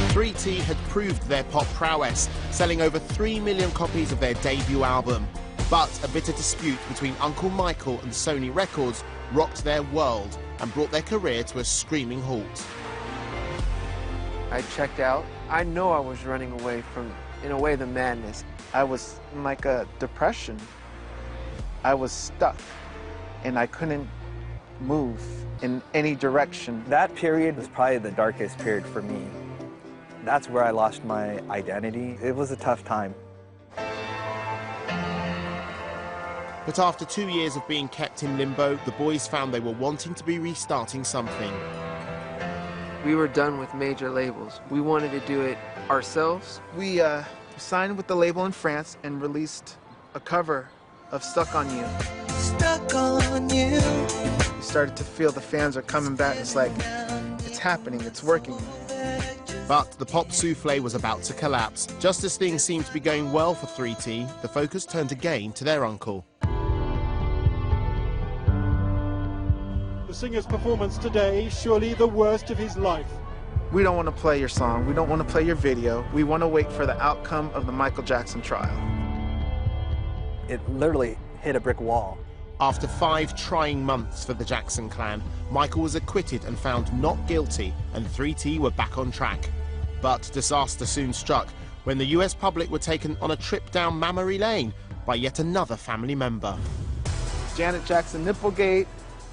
3T had proved their pop prowess, selling over 3 million copies of their debut album. But a bitter dispute between Uncle Michael and Sony Records rocked their world and brought their career to a screaming halt. I checked out. I know I was running away from, in a way, the madness. I was in like a depression. I was stuck, and I couldn't move in any direction. That period was probably the darkest period for me. That's where I lost my identity. It was a tough time. But after 2 years of being kept in limbo, the boys found they were wanting to be restarting something. We were done with major labels. We wanted to do it ourselves. We signed with the label in France and released a cover of Stuck on You. Stuck on You. We started to feel the fans are coming back. It's like, it's happening, it's working. But the pop souffle was about to collapse. Just as things seemed to be going well for 3T, the focus turned again to their uncle. The singer's performance today, surely the worst of his life. We don't want to play your song. We don't want to play your video. We want to wait for the outcome of the Michael Jackson trial. It literally hit a brick wall. After 5 trying months for the Jackson clan, Michael was acquitted and found not guilty, and 3T were back on track. But disaster soon struck when the US public were taken on a trip down memory lane by yet another family member. Janet Jackson Nipplegate.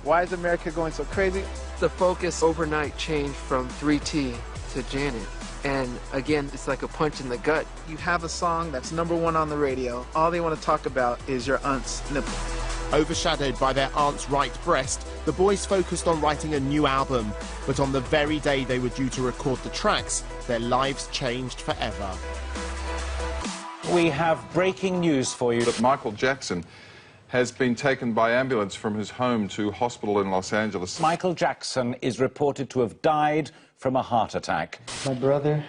Why is America going so crazy? The focus overnight changed from 3T to Janet. And again, it's like a punch in the gut. You have a song that's #1 on the radio. All they want to talk about is your aunt's nipple. Overshadowed by their aunt's right breast, the boys focused on writing a new album. But on the very day they were due to record the tracks, their lives changed forever. We have breaking news for you. That Michael Jackson has been taken by ambulance from his home to hospital in Los Angeles. Michael Jackson is reported to have died from a heart attack. My brother,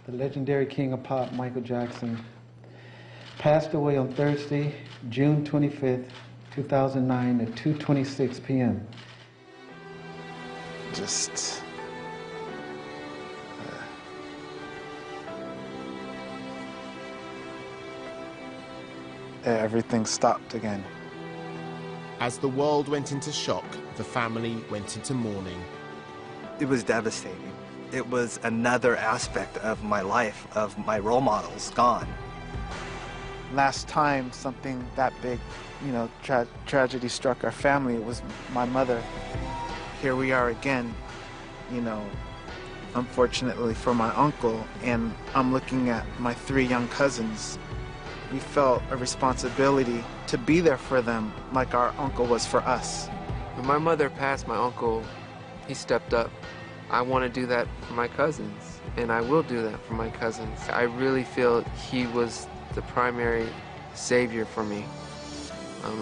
the legendary king of pop, Michael Jackson, passed away on Thursday, June 25th, 2009 at 2:26 p.m. Just... everything stopped again. As the world went into shock, the family went into mourning. It was devastating. It was another aspect of my life, of my role models, gone. Last time something that big, you know, tragedy struck our family, it was my mother. Here we are again, you know, unfortunately for my uncle, and I'm looking at my 3 young cousins. We felt a responsibility to be there for them like our uncle was for us. When my mother passed, my uncle, he stepped up. I want to do that for my cousins, and I will do that for my cousins. I really feel he was the primary savior for me.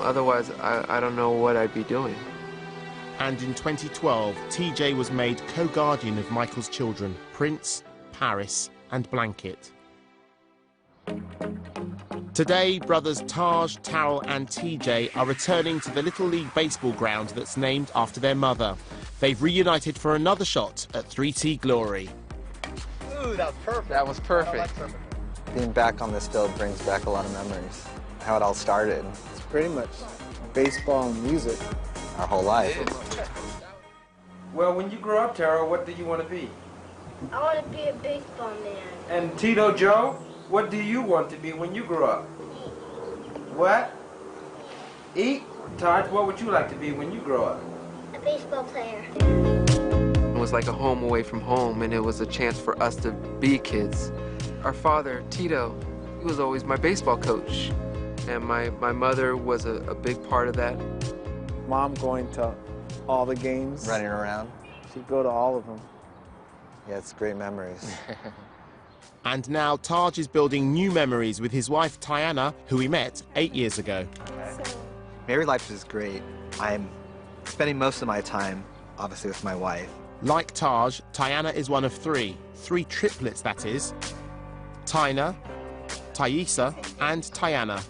Otherwise, I don't know what I'd be doing. And in 2012, TJ was made co-guardian of Michael's children, Prince, Paris, and Blanket. Today, brothers Taj, Tarrell and TJ are returning to the Little League baseball ground that's named after their mother. They've reunited for another shot at 3T Glory. Ooh, that was perfect. That was perfect. Being back on this field brings back a lot of memories. How it all started. It's pretty much baseball and music. Our whole life. Well, when you grow up, Tara, what do you want to be? I want to be a baseball man. And Tito Joe, what do you want to be when you grow up? What? Eat? Todd, what would you like to be when you grow up? A baseball player. It was like a home away from home, and it was a chance for us to be kids. Our father, Tito, he was always my baseball coach. And my mother was a big part of that. Mom going to all the games. Running around. She'd go to all of them. Yeah, it's great memories. And now Taj is building new memories with his wife Tiana, who he met 8 years ago. Married life is great. I'm spending most of my time, obviously, with my wife. Like Taj, Tiana is one of 3 triplets that is. Tina, Thaisa, and Tiana.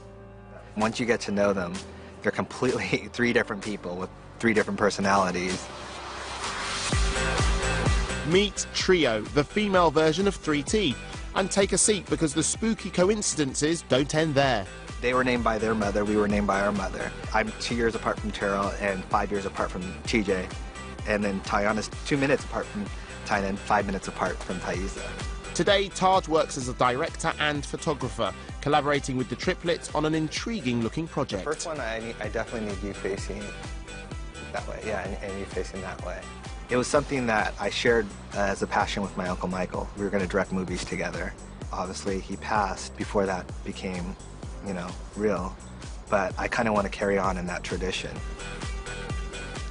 Once you get to know them, they're completely 3 different people with 3 different personalities. Meet Trio, the female version of 3T. And take a seat because the spooky coincidences don't end there. They were named by their mother, we were named by our mother. I'm 2 years apart from Terrell and 5 years apart from TJ. And then Tayana's 2 minutes apart from Tynan and 5 minutes apart from Thaisa. Today, Taj works as a director and photographer, collaborating with the triplets on an intriguing-looking project. First one, I definitely need you facing that way, yeah, and you facing that way. It was something that I shared as a passion with my Uncle Michael. We were going to direct movies together. Obviously, he passed before that became, you know, real, but I kind of want to carry on in that tradition.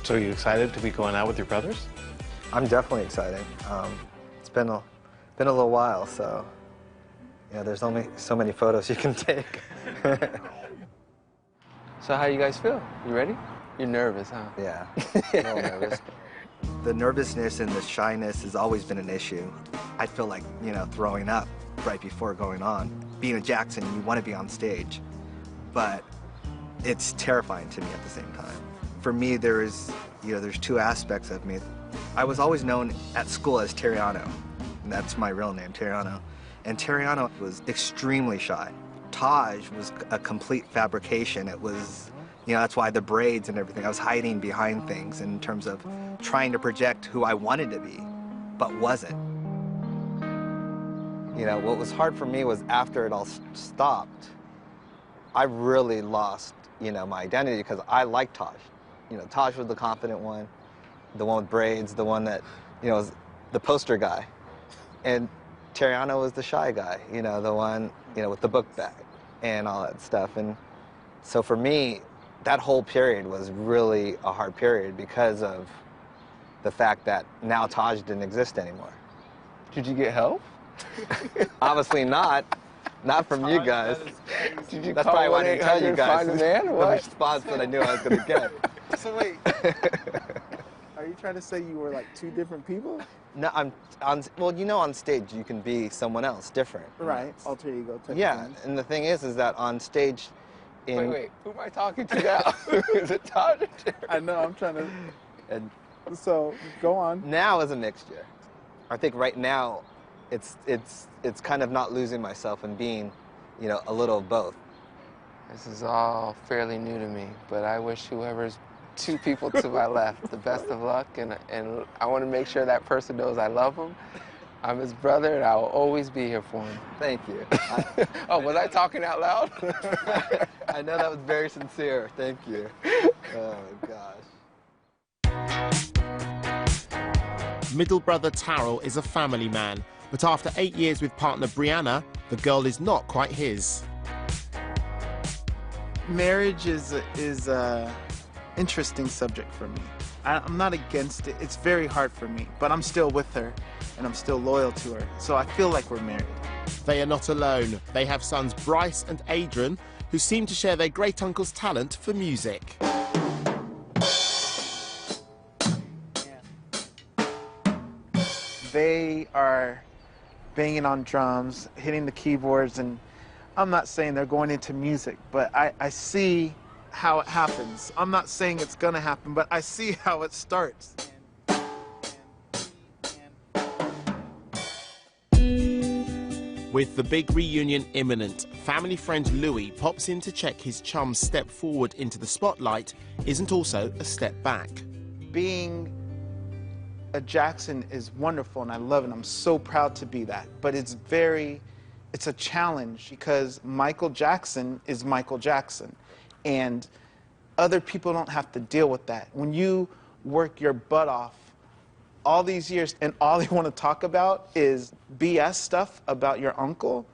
So are you excited to be going out with your brothers? I'm definitely excited. It's been a little while, so yeah, there's only so many photos you can take. So how you guys feel? You ready? You're nervous, huh? Yeah, A little nervous. The nervousness and the shyness has always been an issue. I feel like, you know, throwing up right before going on. Being a Jackson, you want to be on stage, but it's terrifying to me at the same time. For me, there's two aspects of me. I was always known at school as Terriano, and that's my real name, Terriano. And Terriano was extremely shy. Taj was a complete fabrication. It was, you know, that's why the braids and everything. I was hiding behind things in terms of trying to project who I wanted to be, but wasn't. You know, what was hard for me was after it all stopped, I really lost, you know, my identity because I liked Taj. You know, Taj was the confident one, the one with braids, the one that, you know, was the poster guy. And Terriano was the shy guy, you know, the one, you know, with the book bag and all that stuff. And so for me, that whole period was really a hard period because of the fact that now Taj didn't exist anymore. Did you get help? Obviously not. Not from you guys. Did you That's call probably why I didn't tell you guys. Find a man? The What? response that I knew I was going to get. So wait, are you trying to say you were like two different people? No, well, you know, on stage you can be someone else, different. Right, alter ego type Yeah, of thing. and the thing is that on stage, Wait, who am I talking to now? Is it Taj or Jerry? I know, I'm trying to, and so go on. now is a mixture. I think right now, it's kind of not losing myself and being, you know, a little of both. This is all fairly new to me, but I wish whoever's two people to my left the best of luck, and I want to make sure that person knows I love him. I'm his brother, and I will always be here for him. Thank you. Oh, was I talking out loud? I know that was very sincere. Thank you. Oh, gosh. Middle brother Tarrell is a family man, but after 8 years with partner Brianna, the girl is not quite his. Marriage is a interesting subject for me. I'm not against it. It's very hard for me, but I'm still with her, and I'm still loyal to her. So I feel like we're married. They are not alone. They have sons Bryce and Adrian, who seem to share their great-uncle's talent for music. They are banging on drums, hitting the keyboards, and I'm not saying they're going into music, but I see how it happens. I'm not saying it's gonna happen, but I see how it starts. With the big reunion imminent, family friend Louis pops in to check his chum's step forward into the spotlight isn't also a step back. Being a Jackson is wonderful, and I love it. I'm so proud to be that, but it's a challenge because Michael Jackson is Michael Jackson, and other people don't have to deal with that. When you work your butt off all these years and all they want to talk about is BS stuff about your uncle,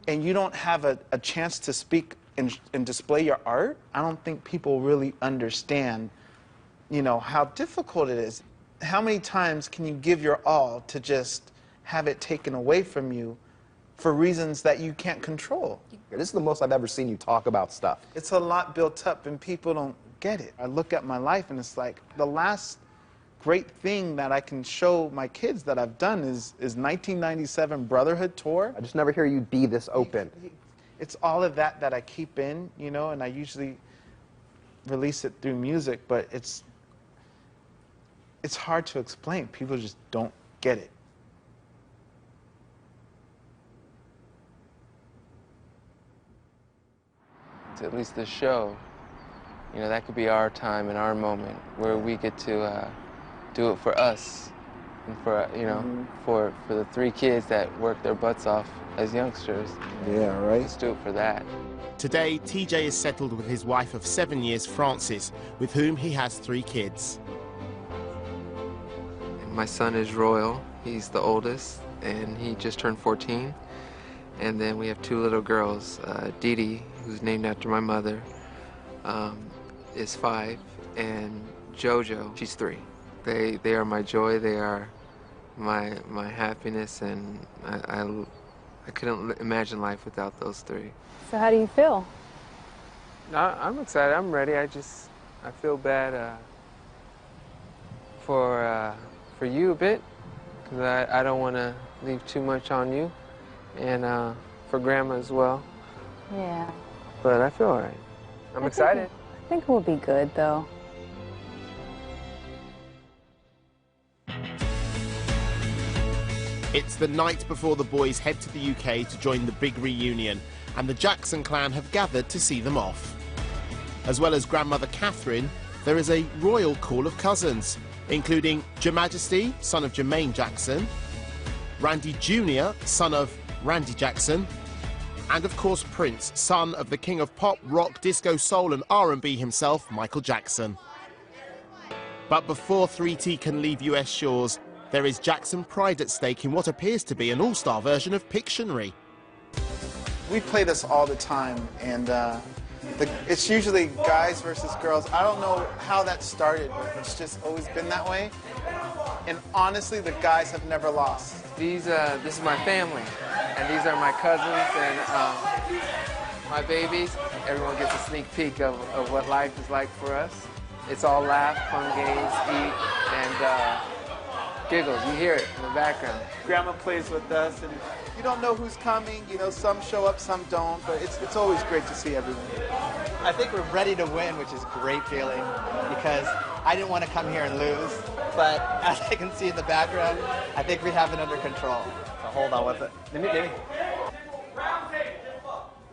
and you don't have a chance to speak and display your art, I don't think people really understand, you know, how difficult it is. How many times can you give your all to just have it taken away from you for reasons that you can't control? This is the most I've ever seen you talk about stuff. It's a lot built up and people don't get it. I look at my life and it's like the last great thing that I can show my kids that I've done is 1997 Brotherhood Tour. I just never hear you be this open. It's all of that I keep in, you know, and I usually release it through music, but it's hard to explain. People just don't get it. at least the show, you know, that could be our time and our moment where we get to do it for us and for, you know, for the 3 kids that work their butts off as youngsters. Yeah, right. Let's do it for that. Today, TJ is settled with his wife of 7 years, Frances, with whom he has 3 kids. My son is Royal. He's the oldest, and he just turned 14. And then we have 2 little girls. Dee Dee, who's named after my mother, is 5, and JoJo, she's 3. They are my joy. They are my happiness, and I couldn't imagine life without those 3. So how do you feel? I'm excited. I'm ready. I feel bad for you a bit, because I don't want to leave too much on you, and for Grandma as well. Yeah. But I feel all right. I'm excited. I think it will be good, though. It's the night before the boys head to the UK to join the big reunion, and the Jackson clan have gathered to see them off. As well as grandmother Catherine, there is a royal call of cousins, including Your Majesty, son of Jermaine Jackson, Randy Jr., son of Randy Jackson, and of course Prince, son of the king of pop, rock, disco, soul and R&B himself, Michael Jackson. But before 3T can leave US shores, there is Jackson pride at stake in what appears to be an all-star version of Pictionary. We play this all the time, and it's usually guys versus girls. I don't know how that started, but it's just always been that way. And honestly, the guys have never lost. This is my family, and these are my cousins and my babies. Everyone gets a sneak peek of what life is like for us. It's all laugh, fun games, eat, and giggles. You hear it in the background. Grandma plays with us, and you don't know who's coming. You know, some show up, some don't, but it's always great to see everyone. I think we're ready to win, which is a great feeling, because I didn't want to come here and lose. But as I can see in the background, I think we have it under control. So hold on with it. Let me.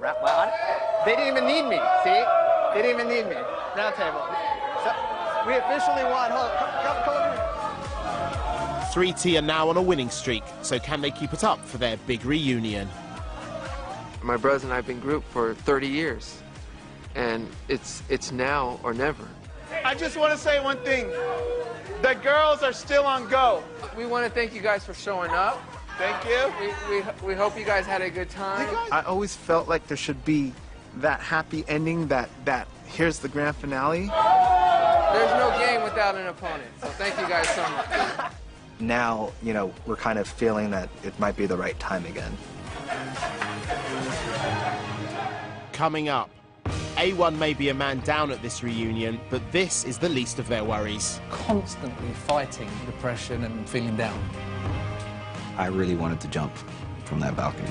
Well, they didn't even need me, see? They didn't even need me. Round table. So we officially won. Hold on, come over here. 3T are now on a winning streak, so can they keep it up for their big reunion? My brothers and I have been grouped for 30 years, and it's now or never. I just want to say one thing. The girls are still on go. We want to thank you guys for showing up. Thank you. We hope you guys had a good time. I always felt like there should be that happy ending, that here's the grand finale. There's no game without an opponent, so thank you guys so much. Now, you know, we're kind of feeling that it might be the right time again. Coming up, A1 may be a man down at this reunion, but this is the least of their worries. Constantly fighting depression and feeling down. I really wanted to jump from that balcony.